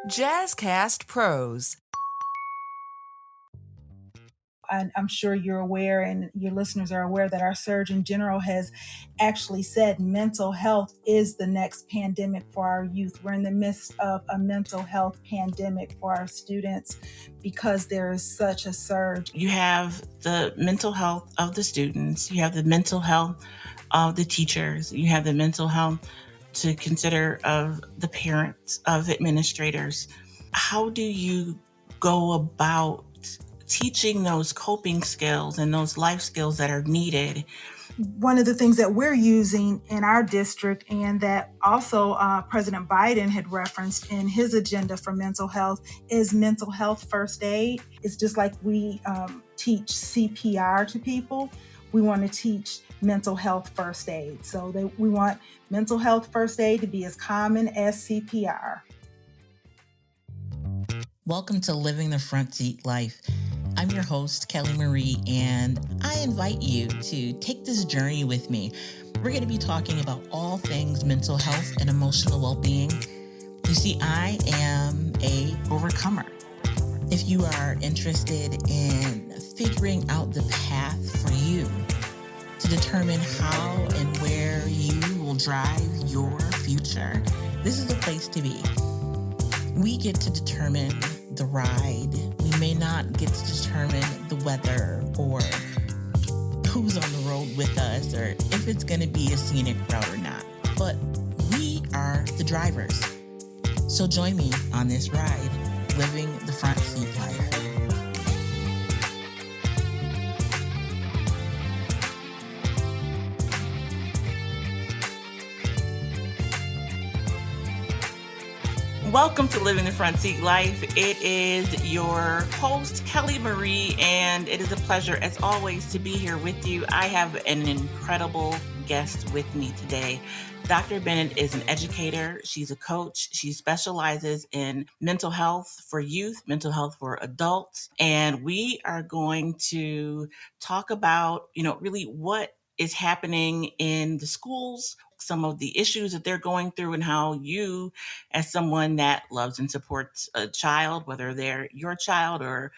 Jazzcast Pros. I'm sure you're aware and your listeners are aware that our Surgeon General has actually said mental health is the next pandemic for our youth. We're in the midst of a mental health pandemic for our students because there is such a surge. You have the mental health of the students, you have the mental health of the teachers, you have the mental health to consider of the parents, of administrators. How do you go about teaching those coping skills and those life skills that are needed? One of the things that we're using in our district and that also President Biden had referenced in his agenda for mental health is mental health first aid. It's just like we teach CPR to people. We want to teach mental health first aid. So we want mental health first aid to be as common as CPR. Welcome to Living the Front Seat Life. I'm your host, Kelly Marie, and I invite you to take this journey with me. We're going to be talking about all things mental health and emotional well-being. You see, I am a overcomer. If you are interested in figuring out the path for you to determine how and where you will drive your future, this is the place to be. We get to determine the ride. We may not get to determine the weather or who's on the road with us or if it's going to be a scenic route or not. But we are the drivers. So join me on this ride, living the front seat life. Welcome to Living the Front Seat Life. It is your host, Kelly Marie, and it is a pleasure, as always, to be here with you. I have an incredible guest with me today. Dr. Bennett is an educator. She's a coach. She specializes in mental health for youth, mental health for adults, and we are going to talk about, really what is happening in the schools, some of the issues that they're going through, and how you, as someone that loves and supports a child, whether they're your child or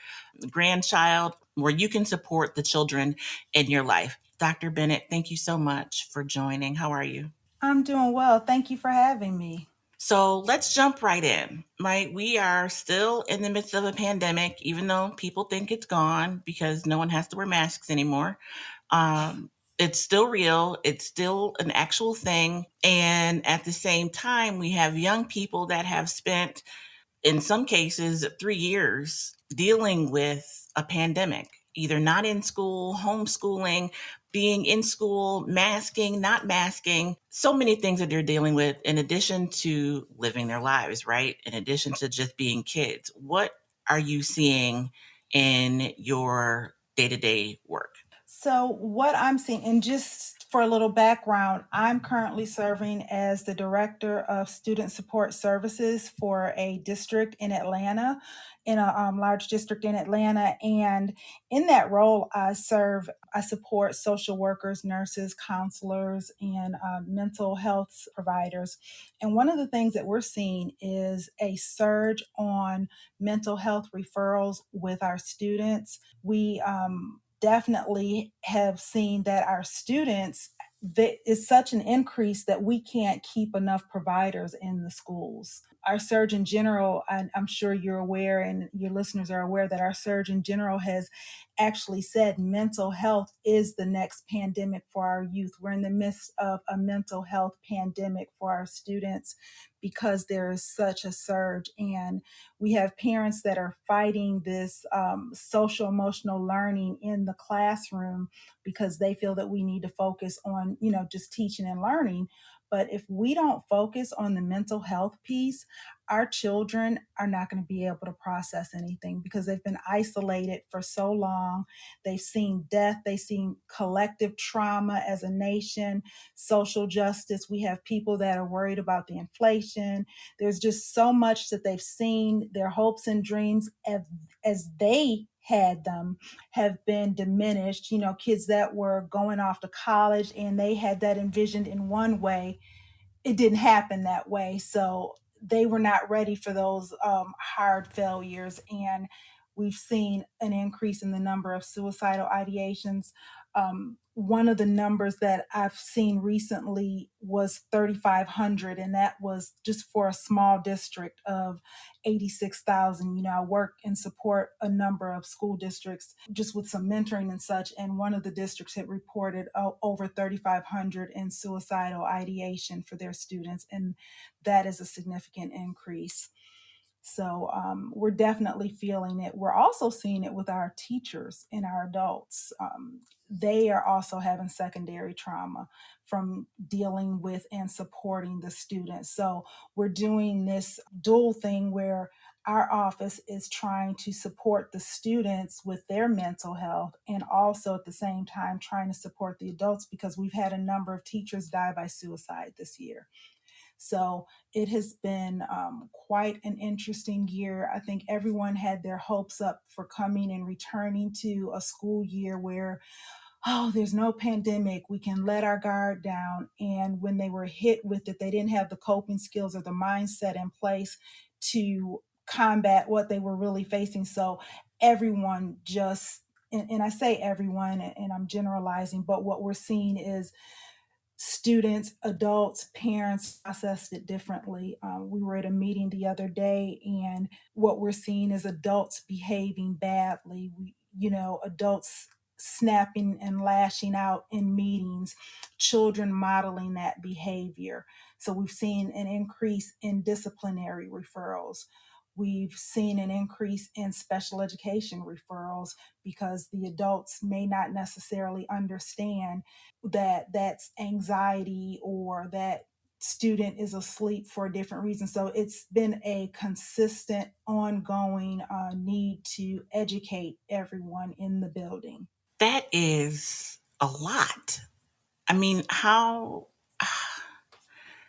grandchild, where you can support the children in your life. Dr. Bennett, thank you so much for joining. How are you? I'm doing well. Thank you for having me. So let's jump right in. We are still in the midst of a pandemic, even though people think it's gone because no one has to wear masks anymore. It's still real. It's still an actual thing. And at the same time, we have young people that have spent, in some cases, 3 years dealing with a pandemic, either not in school, homeschooling, being in school, masking, not masking, so many things that they're dealing with in addition to living their lives, right? In addition to just being kids. What are you seeing in your day-to-day work? So what I'm seeing, and just for a little background, I'm currently serving as the Director of Student Support Services for a district in Atlanta, in a large district in Atlanta. And in that role, I support social workers, nurses, counselors, and mental health providers. And one of the things that we're seeing is a surge on mental health referrals with our students. We definitely have seen that our students, there is such an increase that we can't keep enough providers in the schools. Our Surgeon General, I'm sure you're aware and your listeners are aware that our Surgeon General has actually said mental health is the next pandemic for our youth. We're in the midst of a mental health pandemic for our students because there is such a surge, and we have parents that are fighting this social emotional learning in the classroom because they feel that we need to focus on, just teaching and learning. But if we don't focus on the mental health piece, our children are not going to be able to process anything because they've been isolated for so long. They've seen death, they've seen collective trauma as a nation, social justice. We have people that are worried about the inflation. There's just so much that they've seen. Their hopes and dreams as they had them have been diminished. Kids that were going off to college and they had that envisioned in one way, it didn't happen that way. So they were not ready for those hard failures. And we've seen an increase in the number of suicidal ideations. One of the numbers that I've seen recently was 3,500, and that was just for a small district of 86,000. I work and support a number of school districts just with some mentoring and such, and one of the districts had reported over 3,500 in suicidal ideation for their students, and that is a significant increase. So we're definitely feeling it. We're also seeing it with our teachers and our adults. They are also having secondary trauma from dealing with and supporting the students. So we're doing this dual thing where our office is trying to support the students with their mental health and also at the same time trying to support the adults, because we've had a number of teachers die by suicide this year. So it has been quite an interesting year. I think everyone had their hopes up for coming and returning to a school year where, oh, there's no pandemic, we can let our guard down. And when they were hit with it, they didn't have the coping skills or the mindset in place to combat what they were really facing. So everyone just, and I say everyone, and I'm generalizing, but what we're seeing is students, adults, parents processed it differently. We were at a meeting the other day, and what we're seeing is adults behaving badly. Adults snapping and lashing out in meetings, children modeling that behavior. So we've seen an increase in disciplinary referrals. We've seen an increase in special education referrals because the adults may not necessarily understand that that's anxiety or that student is asleep for a different reason. So it's been a consistent, ongoing need to educate everyone in the building. That is a lot. I mean, how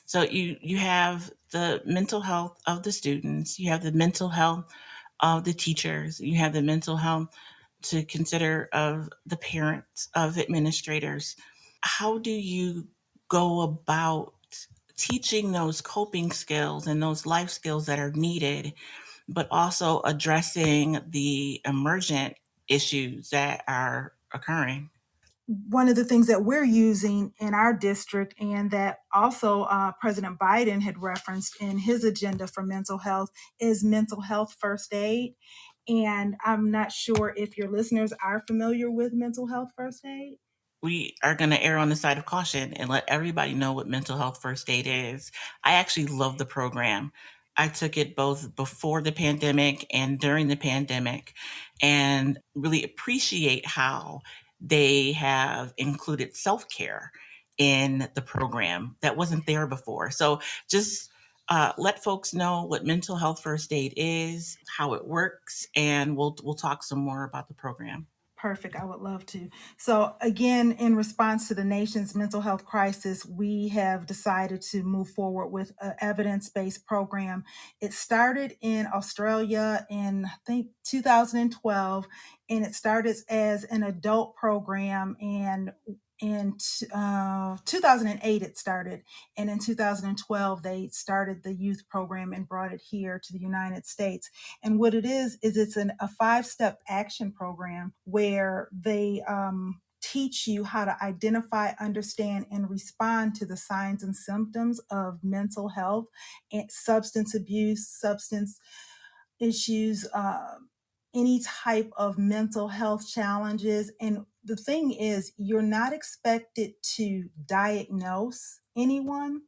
so you have the mental health of the students, you have the mental health of the teachers, you have the mental health to consider of the parents, of administrators. How do you go about teaching those coping skills and those life skills that are needed, but also addressing the emergent issues that are occurring? One of the things that we're using in our district, and that also President Biden had referenced in his agenda for mental health, is mental health first aid. And I'm not sure if your listeners are familiar with mental health first aid. We are going to err on the side of caution and let everybody know what mental health first aid is. I actually love the program. I took it both before the pandemic and during the pandemic, and really appreciate how they have included self care in the program that wasn't there before. So just let folks know what mental health first aid is, how it works, and we'll talk some more about the program. Perfect. I would love to. So, again, in response to the nation's mental health crisis, we have decided to move forward with an evidence based program. It started in Australia in, I think, 2012, and it started as an adult program. And in 2008, it started. And in 2012, they started the youth program and brought it here to the United States. And what it is it's a 5-step action program where they teach you how to identify, understand, and respond to the signs and symptoms of mental health and substance abuse, substance issues, any type of mental health challenges. And the thing is, you're not expected to diagnose anyone.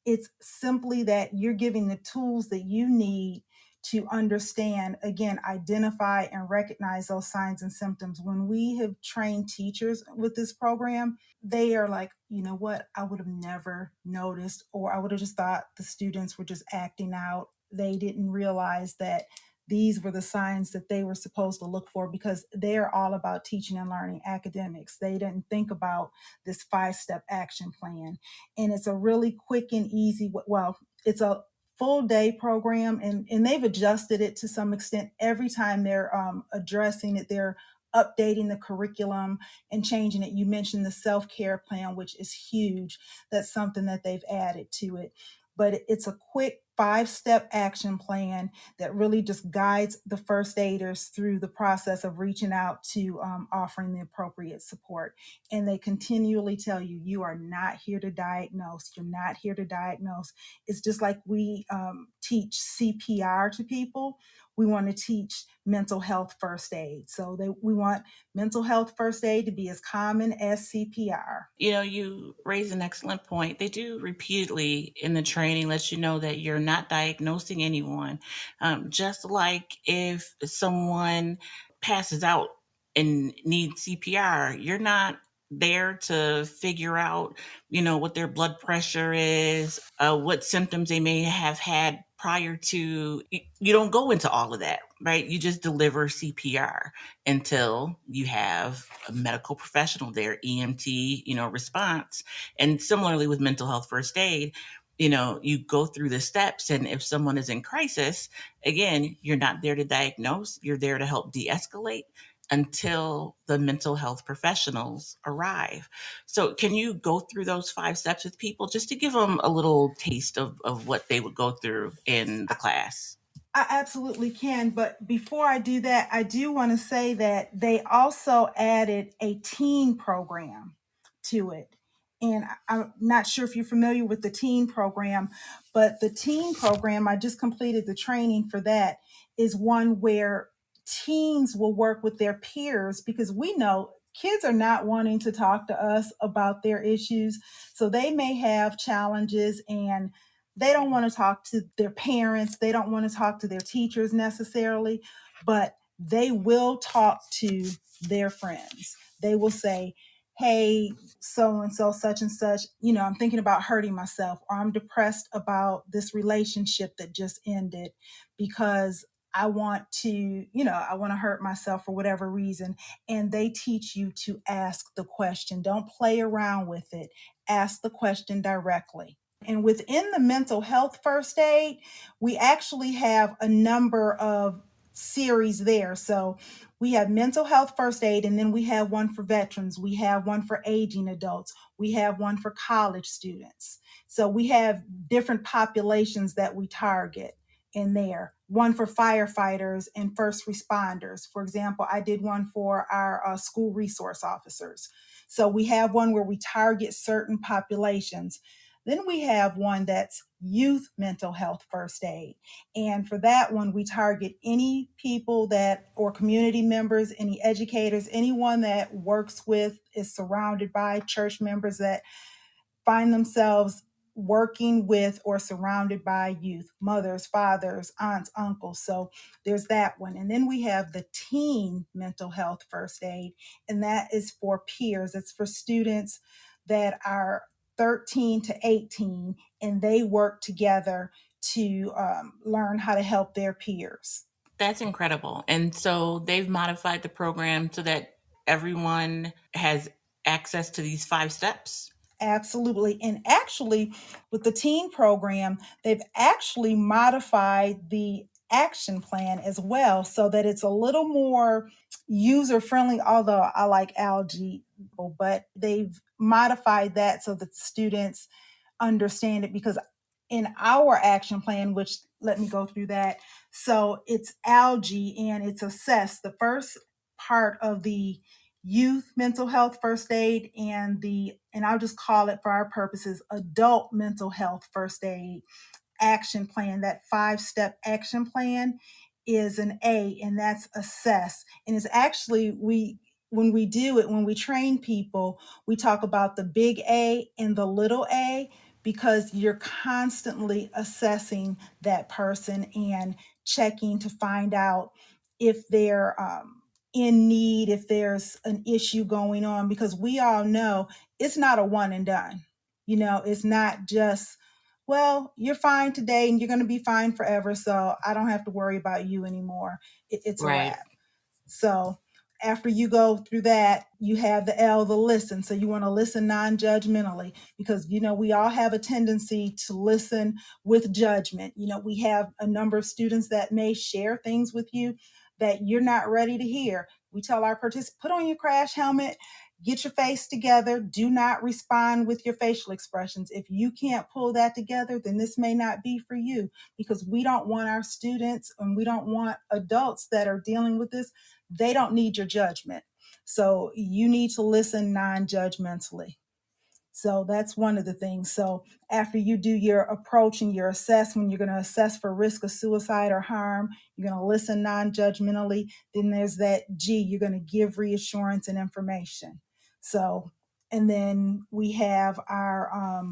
It's simply that you're giving the tools that you need to understand, again, identify and recognize those signs and symptoms. When we have trained teachers with this program, they are like, you know what, I would have never noticed, or I would have just thought the students were just acting out. They didn't realize that these were the signs that they were supposed to look for, because they're all about teaching and learning academics. They didn't think about this 5-step action plan. And it's a really quick and easy, well, it's a full day program, and they've adjusted it to some extent. Every time they're addressing it, they're updating the curriculum and changing it. You mentioned the self-care plan, which is huge. That's something that they've added to it. But it's a quick 5-step action plan that really just guides the first aiders through the process of reaching out to offering the appropriate support. And they continually tell you, you are not here to diagnose. You're not here to diagnose. It's just like we teach CPR to people. We want to teach mental health first aid. So we want mental health first aid to be as common as CPR. You raise an excellent point. They do repeatedly in the training let you know that you're not diagnosing anyone. Just like if someone passes out and needs CPR, you're not there to figure out, what their blood pressure is, what symptoms they may have had prior to. You don't go into all of that, right? You just deliver CPR until you have a medical professional there, EMT, response. And similarly with mental health first aid, you go through the steps. And if someone is in crisis, again, you're not there to diagnose, you're there to help de-escalate until the mental health professionals arrive. So can you go through those 5 steps with people just to give them a little taste of what they would go through in the class? I absolutely can. But before I do that, I do want to say that they also added a teen program to it. And I'm not sure if you're familiar with the teen program, but the teen program, I just completed the training for that, is one where teens will work with their peers because we know kids are not wanting to talk to us about their issues. So they may have challenges and they don't want to talk to their parents, they don't want to talk to their teachers necessarily, but they will talk to their friends. They will say, hey, so and so, such and such, I'm thinking about hurting myself, or I'm depressed about this relationship that just ended because I want to hurt myself for whatever reason. And they teach you to ask the question. Don't play around with it. Ask the question directly. And within the mental health first aid, we actually have a number of series there. So we have mental health first aid, and then we have one for veterans. We have one for aging adults. We have one for college students. So we have different populations that we target in there. One for firefighters and first responders. For example, I did one for our school resource officers. So we have one where we target certain populations. Then we have one that's youth mental health first aid. And for that one, we target any people or community members, any educators, anyone that works with, is surrounded by church members that find themselves working with or surrounded by youth, mothers, fathers, aunts, uncles. So there's that one. And then we have the teen mental health first aid, and that is for peers. It's for students that are 13 to 18, and they work together to learn how to help their peers. That's incredible. And so they've modified the program so that everyone has access to these 5 steps. Absolutely. And actually, with the teen program, they've actually modified the action plan as well so that it's a little more user friendly, although I like algae, but they've modified that so that students understand it because in our action plan, which let me go through that. So it's algae and it's assessed. The first part of the youth mental health first aid and I'll just call it for our purposes adult mental health first aid action plan, that 5-step action plan, is an A, and that's assess. And it's actually, when we do it, when we train people, we talk about the big A and the little a, because you're constantly assessing that person and checking to find out if they're in need, if there's an issue going on, because we all know it's not a one and done. It's not just, well, you're fine today and you're going to be fine forever, so I don't have to worry about you anymore. It's a Right. wrap. So after you go through that, you have the L, the listen. So you want to listen non-judgmentally because, we all have a tendency to listen with judgment. We have a number of students that may share things with you that you're not ready to hear. We tell our participants, put on your crash helmet, get your face together. Do not respond with your facial expressions. If you can't pull that together, then this may not be for you, because we don't want our students, and we don't want adults that are dealing with this. They don't need your judgment. So you need to listen non-judgmentally. So that's one of the things. So after you do your approach and your assessment, you're going to assess for risk of suicide or harm. You're going to listen non-judgmentally. Then there's that G, you're going to give reassurance and information. So, and then we have our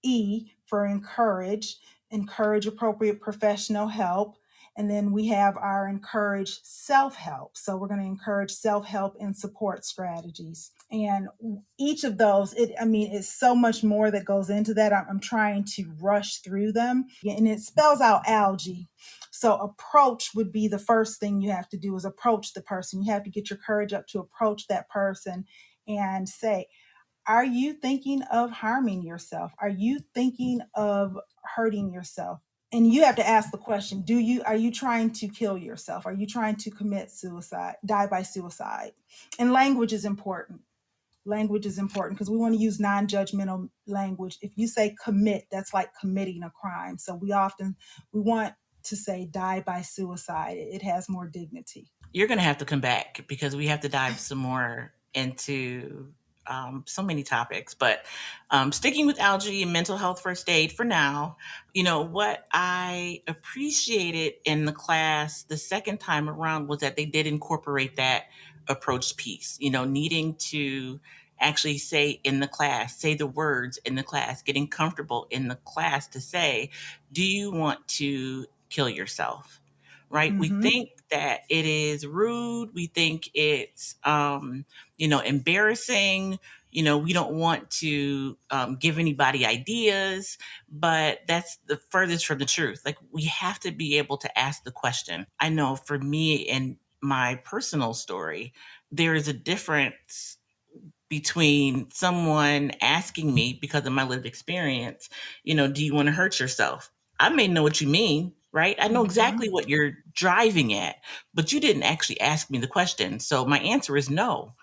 E for encourage appropriate professional help. And then we have our encourage self-help. So we're going to encourage self-help and support strategies. And each of those, it's so much more that goes into that. I'm trying to rush through them. And it spells out algae. So approach would be the first thing you have to do, is approach the person. You have to get your courage up to approach that person and say, are you thinking of harming yourself? Are you thinking of hurting yourself? And you have to ask the question, are you trying to kill yourself? Are you trying to commit suicide, die by suicide? And language is important. Language is important because we want to use non-judgmental language. If you say commit, that's like committing a crime. So we want to say die by suicide. It has more dignity. You're going to have to come back because we have to dive some more into so many topics. But sticking with algae and mental health first aid for now, what I appreciated in the class the second time around was that they did incorporate that approach piece, needing to actually say the words in the class, getting comfortable in the class to say, do you want to kill yourself? Right? We think that it is rude. We think it's, embarrassing. We don't want to give anybody ideas, but that's the furthest from the truth. Like, we have to be able to ask the question. I know for me and my personal story, there is a difference between someone asking me because of my lived experience, do you want to hurt yourself? I may know what you mean, right? I know exactly what you're driving at, but you didn't actually ask me the question. So my answer is no.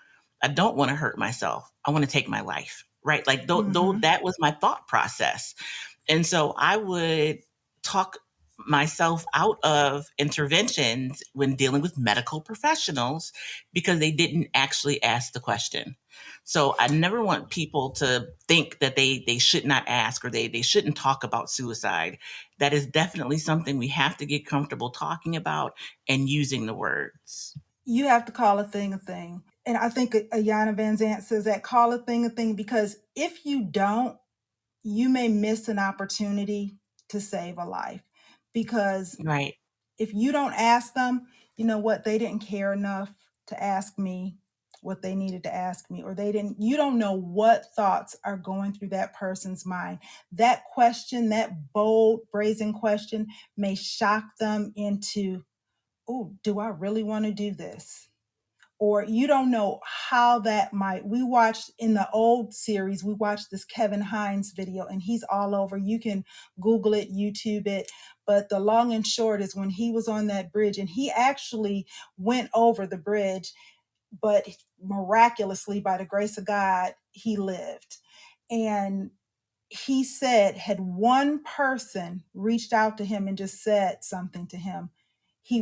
I don't want to hurt myself. I want to take my life, right? Like, though that was my thought process. And so I would talk myself out of interventions when dealing with medical professionals because they didn't actually ask the question. So I never want people to think that they should not ask, or they shouldn't talk about suicide. That is definitely something we have to get comfortable talking about and using the words. You have to call a thing a thing. And I think Ayanna Van Zant says that, call a thing, because if you don't, you may miss an opportunity to save a life. Because Right. if you don't ask them, you know what, they didn't care enough to ask me what they needed to ask me, or you don't know what thoughts are going through that person's mind. That question, that bold, brazen question, may shock them into, oh, do I really want to do this? Or you don't know how that might. We watched in the old series, we watched this Kevin Hines video, and he's all over. You can Google it, YouTube it. But the long and short is, when he was on that bridge, and he actually went over the bridge, but miraculously, by the grace of God, he lived. And he said, had one person reached out to him and just said something to him, he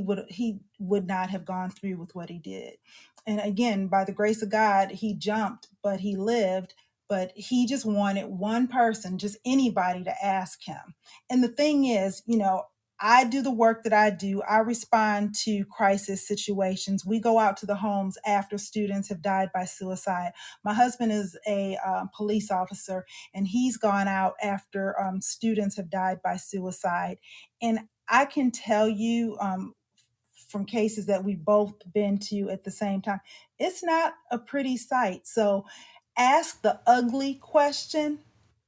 would not have gone through with what he did. And again, by the grace of God, he jumped, but he lived. But he just wanted one person, just anybody, to ask him. And the thing is, I do the work that I do. I respond to crisis situations. We go out to the homes after students have died by suicide. My husband is a police officer, and he's gone out after students have died by suicide. And I can tell you, from cases that we've both been to at the same time, it's not a pretty sight. So ask the ugly question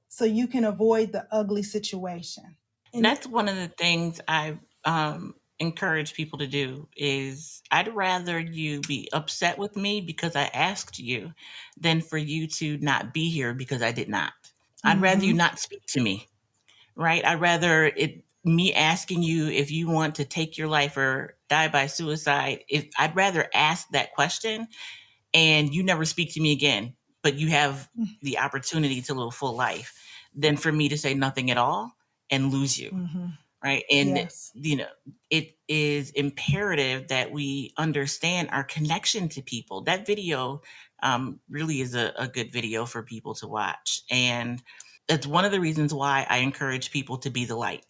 so you can avoid the ugly situation. And that's one of the things I encourage people to do is, I'd rather you be upset with me because I asked you than for you to not be here because I did not. I'd rather you not speak to me, right? I'd rather me asking you if you want to take your life or die by suicide. I'd rather ask that question and you never speak to me again, but you have the opportunity to live a full life, than for me to say nothing at all and lose you. Mm-hmm. Right. And, Yes. it is imperative that we understand our connection to people. That video really is a good video for people to watch. And that's one of the reasons why I encourage people to be the light,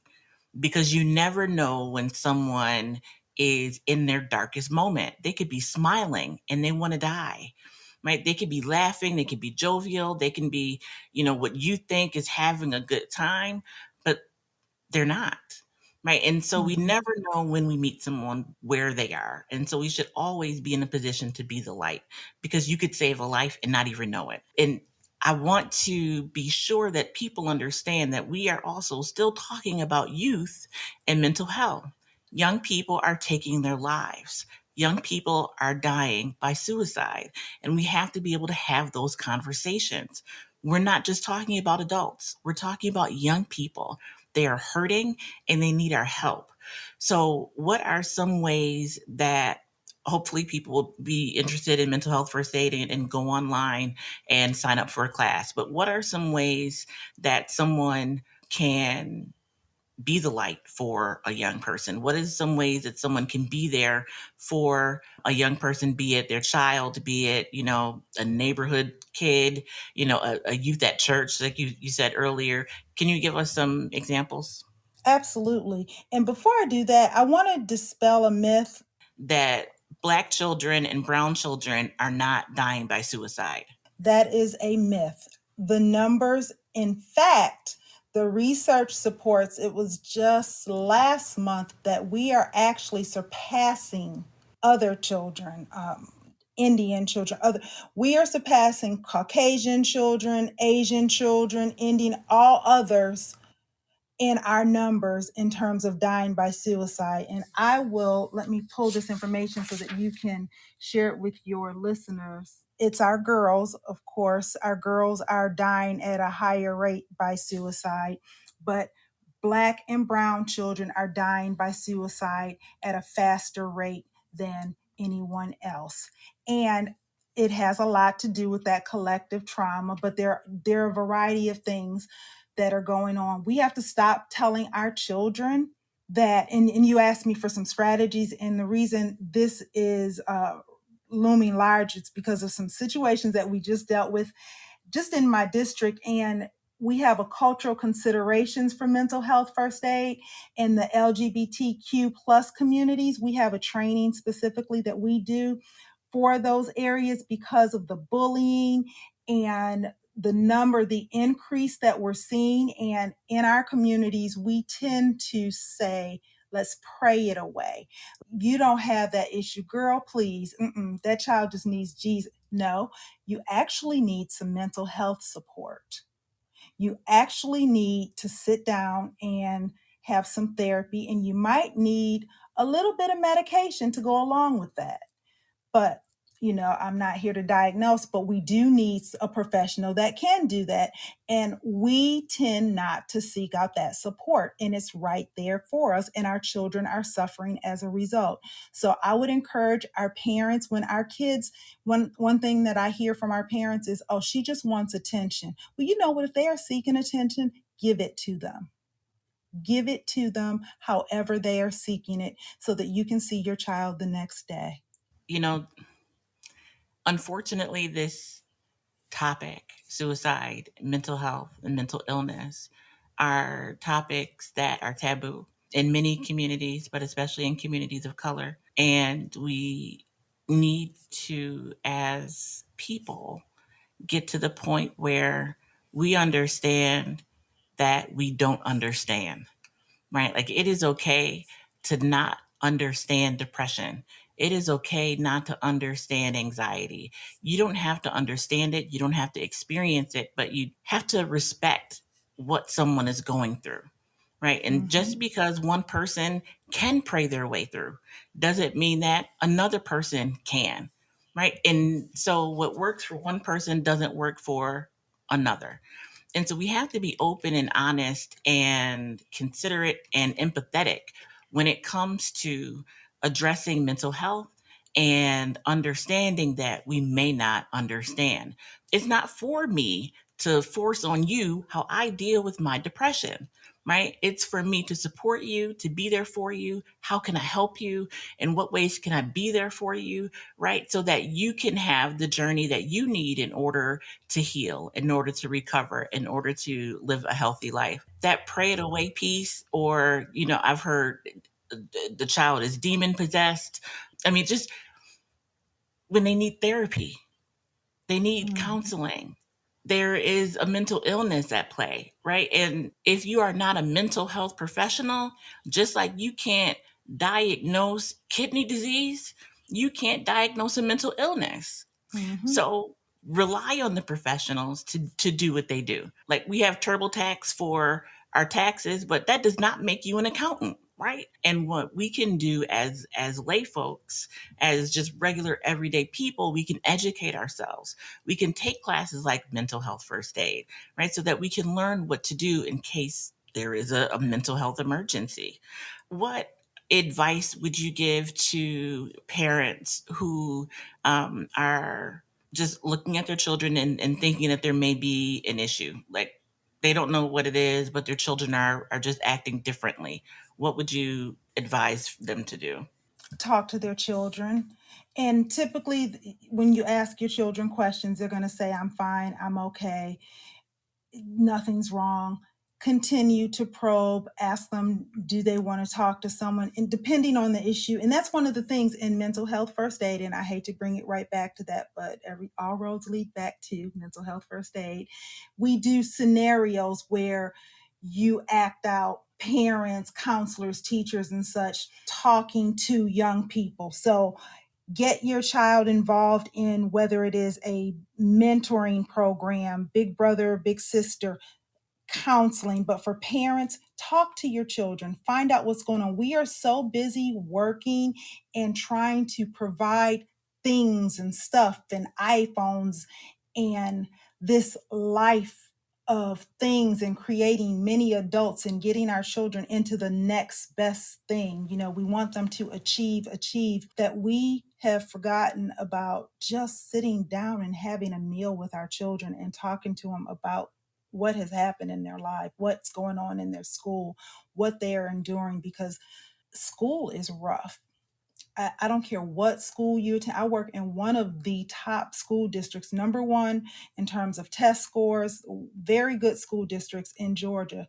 because you never know when someone is in their darkest moment. They could be smiling and they want to die. Right? They could be laughing, they could be jovial, they can be, what you think is having a good time, but they're not. Right. And so we Mm-hmm. never know when we meet someone where they are. And so we should always be in a position to be the light, because you could save a life and not even know it. And I want to be sure that people understand that we are also still talking about youth and mental health. Young people are taking their lives. Young people are dying by suicide. And we have to be able to have those conversations. We're not just talking about adults, we're talking about young people. They are hurting and they need our help. So, what are some ways that hopefully people will be interested in mental health first aid and go online and sign up for a class? But what are some ways that someone can be the light for a young person? What is some ways that someone can be there for a young person, be it their child, be it, a neighborhood kid, a youth at church, like you said earlier? Can you give us some examples? Absolutely. And before I do that, I want to dispel a myth. That Black children and brown children are not dying by suicide. That is a myth. The numbers, in fact, the research supports, it was just last month that we are actually surpassing other children, Indian children, we are surpassing Caucasian children, Asian children, Indian, all others in our numbers in terms of dying by suicide. And let me pull this information so that you can share it with your listeners. It's our girls, of course. Our girls are dying at a higher rate by suicide, but Black and brown children are dying by suicide at a faster rate than anyone else. And it has a lot to do with that collective trauma, but there are a variety of things that are going on. We have to stop telling our children that, and you asked me for some strategies, and the reason this is looming large, it's because of some situations that we just dealt with just in my district. And we have a cultural considerations for mental health first aid in the LGBTQ plus communities. We have a training specifically that we do for those areas because of the bullying and the increase that we're seeing. And in our communities, we tend to say, let's pray it away. You don't have that issue, girl, please. That child just needs Jesus. No, you actually need some mental health support. You actually need to sit down and have some therapy, and you might need a little bit of medication to go along with that. But, I'm not here to diagnose, but we do need a professional that can do that. And we tend not to seek out that support, and it's right there for us. And our children are suffering as a result. So I would encourage our parents, when our kids, one thing that I hear from our parents is, oh, she just wants attention. Well, you know what? If they are seeking attention, give it to them. Give it to them however they are seeking it, so that you can see your child the next day. You know, Unfortunately, this topic, suicide, mental health, and mental illness, are topics that are taboo in many communities, but especially in communities of color. And we need to, as people, get to the point where we understand that we don't understand, right? Like, it is okay to not understand depression. It is okay not to understand anxiety. You don't have to understand it. You don't have to experience it, but you have to respect what someone is going through, right? And just because one person can pray their way through doesn't mean that another person can, right? And so what works for one person doesn't work for another. And so we have to be open and honest and considerate and empathetic when it comes to addressing mental health and understanding that we may not understand. It's not for me to force on you how I deal with my depression, right? It's for me to support you, to be there for you. How can I help you? In what ways can I be there for you, right? So that you can have the journey that you need in order to heal, in order to recover, in order to live a healthy life. That pray it away piece, or, I've heard the child is demon possessed. I mean, just when they need therapy, they need Mhm. counseling. There is a mental illness at play, right? And if you are not a mental health professional, just like you can't diagnose kidney disease, you can't diagnose a mental illness. Mhm. So rely on the professionals to do what they do. Like, we have TurboTax for our taxes, but that does not make you an accountant, right? And what we can do as lay folks, as just regular everyday people, we can educate ourselves. We can take classes like mental health first aid, right? So that we can learn what to do in case there is a mental health emergency. What advice would you give to parents who are just looking at their children and thinking that there may be an issue? Like, they don't know what it is, but their children are just acting differently. What would you advise them to do? Talk to their children. And typically, when you ask your children questions, they're going to say, I'm fine, I'm okay, nothing's wrong. Continue to probe, ask them, do they want to talk to someone? And depending on the issue, and that's one of the things in mental health first aid, and I hate to bring it right back to that, but all roads lead back to mental health first aid. We do scenarios where you act out parents, counselors, teachers, and such talking to young people. So get your child involved in whether it is a mentoring program, big brother, big sister, counseling. But for parents, talk to your children, find out what's going on. We are so busy working and trying to provide things and stuff and iPhones and this life of things and creating many adults and getting our children into the next best thing. We want them to achieve, that we have forgotten about just sitting down and having a meal with our children and talking to them about what has happened in their life, what's going on in their school, what they are enduring, because school is rough. I don't care what school you attend. I work in one of the top school districts, number one in terms of test scores, very good school districts in Georgia,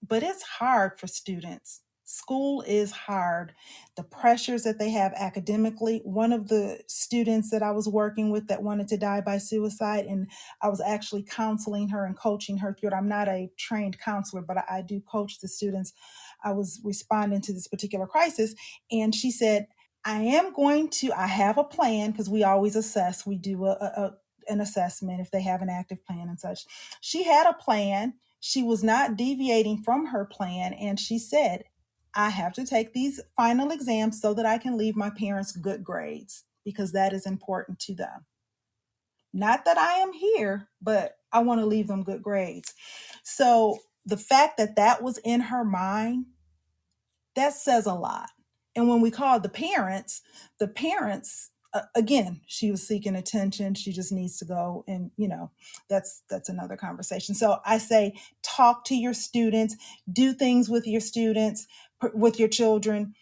but it's hard for students. School is hard. The pressures that they have academically. One of the students that I was working with that wanted to die by suicide, and I was actually counseling her and coaching her through it. I'm not a trained counselor, but I do coach the students. I was responding to this particular crisis, and she said, I have a plan, because we always assess, we do an assessment if they have an active plan and such. She had a plan. She was not deviating from her plan. And she said, I have to take these final exams so that I can leave my parents good grades, because that is important to them. Not that I am here, but I want to leave them good grades. So the fact that that was in her mind, that says a lot. And when we called the parents, again, she was seeking attention. She just needs to go, and that's another conversation. So I say, talk to your students, do things with your students, with your children,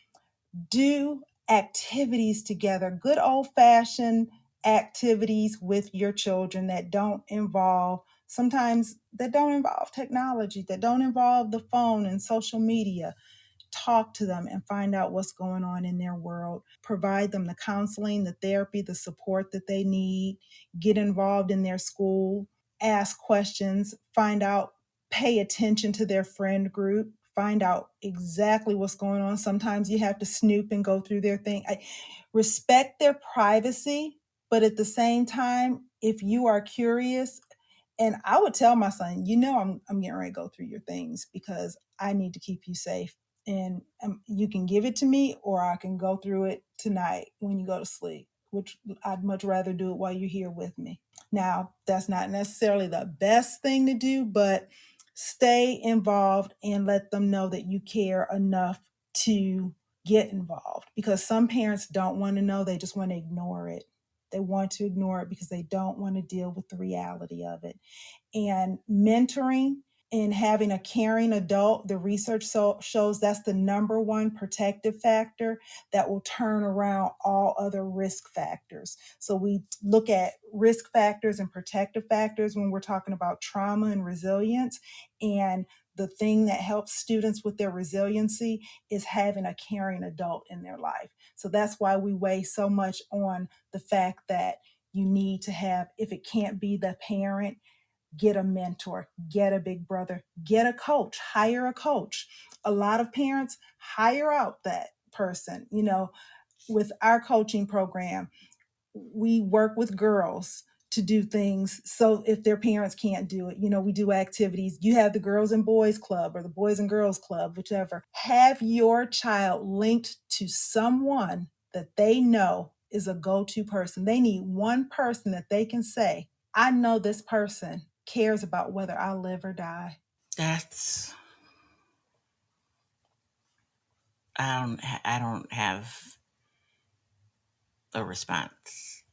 do activities together, good old fashioned activities with your children that don't involve, sometimes that don't involve technology, that don't involve the phone and social media. Talk to them and find out what's going on in their world. Provide them the counseling, the therapy, the support that they need. Get involved in their school. Ask questions. Find out, pay attention to their friend group. Find out exactly what's going on. Sometimes you have to snoop and go through their thing. Respect their privacy, but at the same time, if you are curious, and I would tell my son, I'm getting ready to go through your things because I need to keep you safe. And you can give it to me, or I can go through it tonight when you go to sleep, which I'd much rather do it while you're here with me. Now, that's not necessarily the best thing to do, but stay involved and let them know that you care enough to get involved, because some parents don't want to know. They just want to ignore it. They want to ignore it because they don't want to deal with the reality of it. And mentoring and having a caring adult, the research shows that's the number one protective factor that will turn around all other risk factors. So we look at risk factors and protective factors when we're talking about trauma and resilience. And the thing that helps students with their resiliency is having a caring adult in their life. So that's why we weigh so much on the fact that you need to have, if it can't be the parent, get a mentor, get a big brother, get a coach, hire a coach. A lot of parents hire out that person. With our coaching program, we work with girls to do things. So if their parents can't do it, we do activities. You have the Girls and Boys Club or the Boys and Girls Club, whichever. Have your child linked to someone that they know is a go-to person. They need one person that they can say, I know this person cares about whether I live or die. I don't have a response.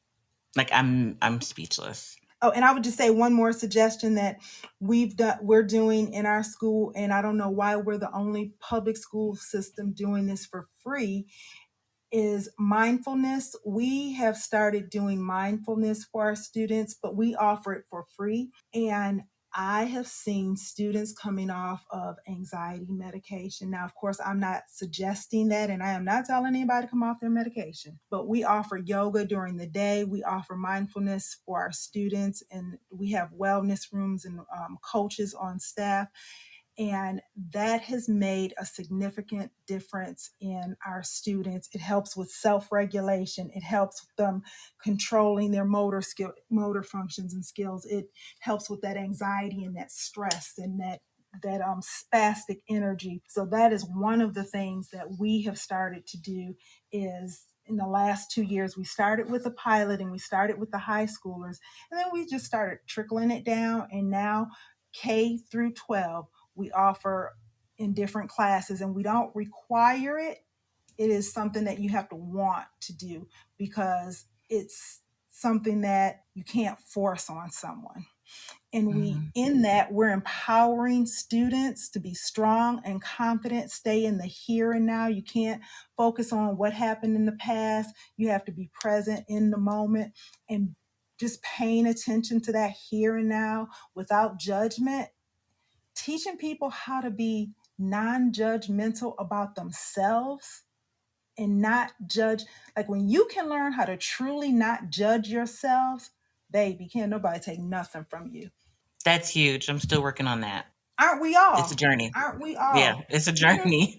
Like I'm speechless. Oh, and I would just say one more suggestion that we're doing in our school, and I don't know why we're the only public school system doing this for free, is mindfulness. We have started doing mindfulness for our students, but we offer it for free. And I have seen students coming off of anxiety medication. Now, of course, I'm not suggesting that, and I am not telling anybody to come off their medication, but we offer yoga during the day. We offer mindfulness for our students, and we have wellness rooms and coaches on staff. And that has made a significant difference in our students. It helps with self-regulation. It helps them controlling their motor functions and skills. It helps with that anxiety and that stress and that spastic energy. So that is one of the things that we have started to do. Is in the last 2 years, we started with a pilot and we started with the high schoolers, and then we just started trickling it down. And now K through 12, we offer in different classes, and we don't require it. It is something that you have to want to do, because it's something that you can't force on someone. And we're empowering students to be strong and confident, stay in the here and now. You can't focus on what happened in the past. You have to be present in the moment and just paying attention to that here and now without judgment. Teaching people how to be non-judgmental about themselves and not judge. Like, when you can learn how to truly not judge yourselves, baby, can't nobody take nothing from you. That's huge. I'm still working on that. Aren't we all? It's a journey. Aren't we all? Yeah, it's a journey.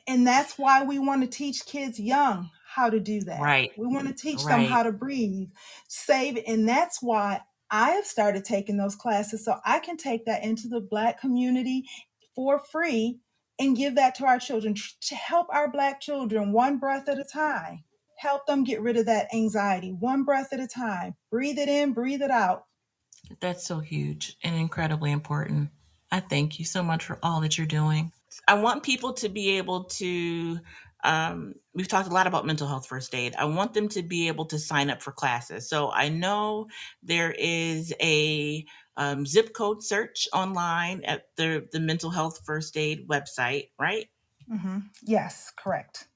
And that's why we want to teach kids young how to do that. Right. We want to teach them how to breathe, save it. And that's why I have started taking those classes, so I can take that into the Black community for free and give that to our children, to help our Black children one breath at a time. Help them get rid of that anxiety one breath at a time. Breathe it in, breathe it out. That's so huge and incredibly important. I thank you so much for all that you're doing. I want people to be able to, we've talked a lot about mental health first aid. I want them to be able to sign up for classes. So I know there is a zip code search online at the mental health first aid website, right? Mm-hmm. Yes, correct.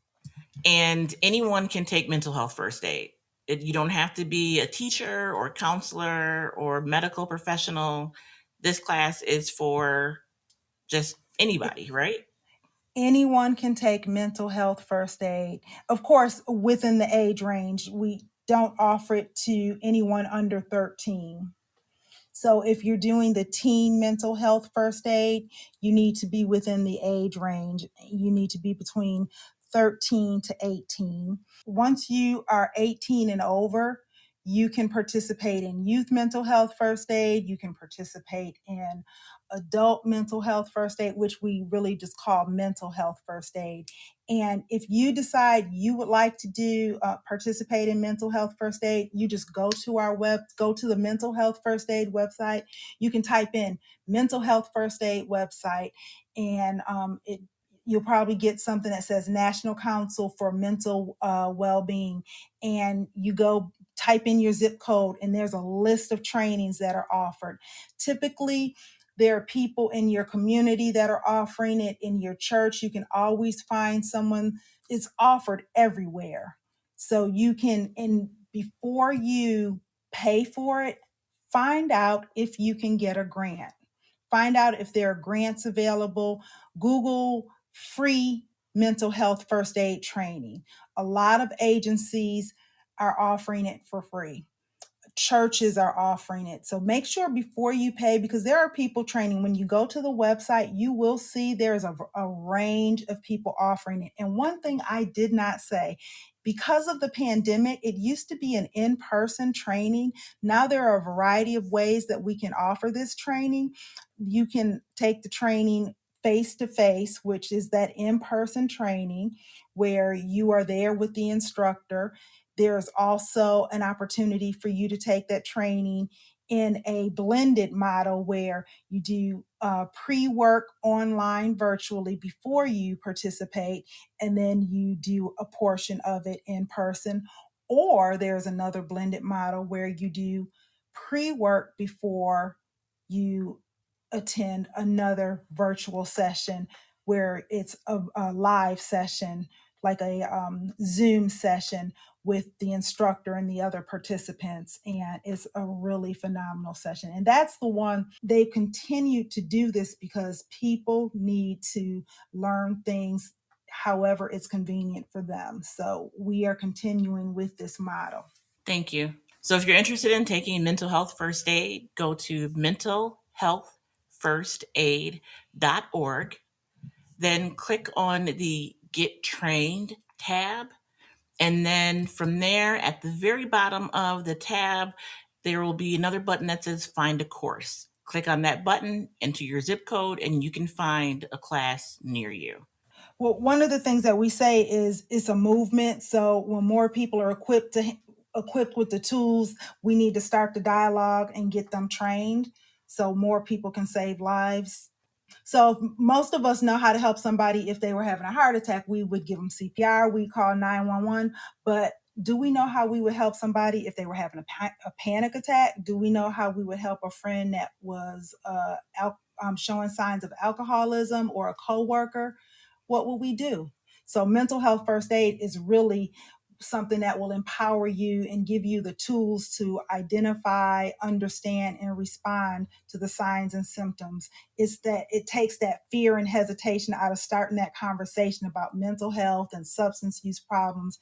And anyone can take mental health first aid. You don't have to be a teacher or counselor or medical professional. This class is for just anybody, right? Anyone can take mental health first aid. Of course, within the age range, we don't offer it to anyone under 13. So if you're doing the teen mental health first aid, you need to be within the age range. You need to be between 13 to 18. Once you are 18 and over, you can participate in youth mental health first aid. You can participate in adult mental health first aid, which we really just call mental health first aid. And if you decide you would like to participate in mental health first aid, you just go to the mental health first aid website. You can type in mental health first aid website, and you'll probably get something that says National Council for Mental Well-Being, and you go type in your zip code, and there's a list of trainings that are offered. Typically, there are people in your community that are offering it. In your church, you can always find someone. It's offered everywhere. So you can, and before you pay for it, find out if you can get a grant. Find out if there are grants available. Google free mental health first aid training. A lot of agencies are offering it for free. Churches are offering it. So make sure before you pay, because there are people training. When you go to the website, you will see there's a range of people offering it. And one thing I did not say, because of the pandemic, it used to be an in-person training. Now there are a variety of ways that we can offer this training. You can take the training face-to-face, which is that in-person training where you are there with the instructor. There's also an opportunity for you to take that training in a blended model where you do pre-work online virtually before you participate, and then you do a portion of it in person. Or there's another blended model where you do pre-work before you attend another virtual session where it's a live session, like a Zoom session with the instructor and the other participants. And it's a really phenomenal session. And that's the one they continue to do this because people need to learn things however it's convenient for them. So we are continuing with this model. Thank you. So if you're interested in taking mental health first aid, go to mentalhealthfirstaid.org. Then click on the Get Trained tab. And then from there, at the very bottom of the tab, there will be another button that says Find a Course. Click on that button, enter your zip code, and you can find a class near you. Well, one of the things that we say is it's a movement. So when more people are equipped with the tools, we need to start the dialogue and get them trained so more people can save lives. So if most of us know how to help somebody if they were having a heart attack. We would give them CPR, we call 911, but do we know how we would help somebody if they were having a panic attack? Do we know how we would help a friend that was showing signs of alcoholism, or a coworker? What will we do? So mental health first aid is really something that will empower you and give you the tools to identify, understand, and respond to the signs and symptoms. It's that it takes that fear and hesitation out of starting that conversation about mental health and substance use problems.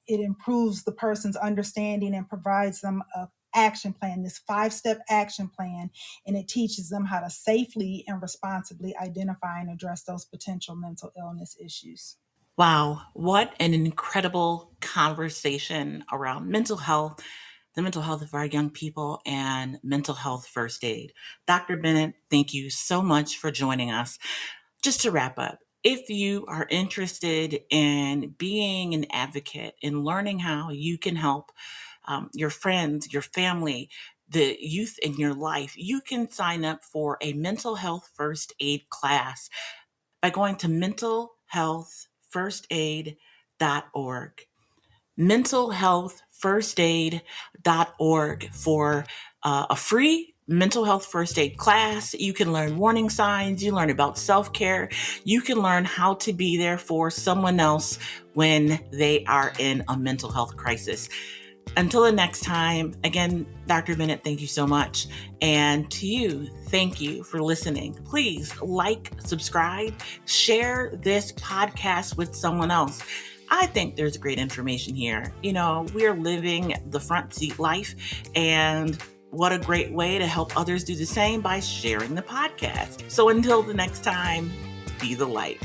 It improves the person's understanding and provides them a action plan, this 5-step action plan, and it teaches them how to safely and responsibly identify and address those potential mental illness issues. Wow, what an incredible conversation around mental health, the mental health of our young people, and mental health first aid. Dr. Bennett, thank you so much for joining us. Just to wrap up, if you are interested in being an advocate and learning how you can help your friends, your family, the youth in your life, you can sign up for a mental health first aid class by going to mentalhealthfirstaid.org. mentalhealthfirstaid.org for a free mental health first aid class. You can learn warning signs, you learn about self-care, you can learn how to be there for someone else when they are in a mental health crisis. Until the next time, again, Dr. Bennett, thank you so much. And to you, thank you for listening. Please like, subscribe, share this podcast with someone else. I think there's great information here. You know, we're living the front seat life, and what a great way to help others do the same by sharing the podcast. So until the next time, be the light.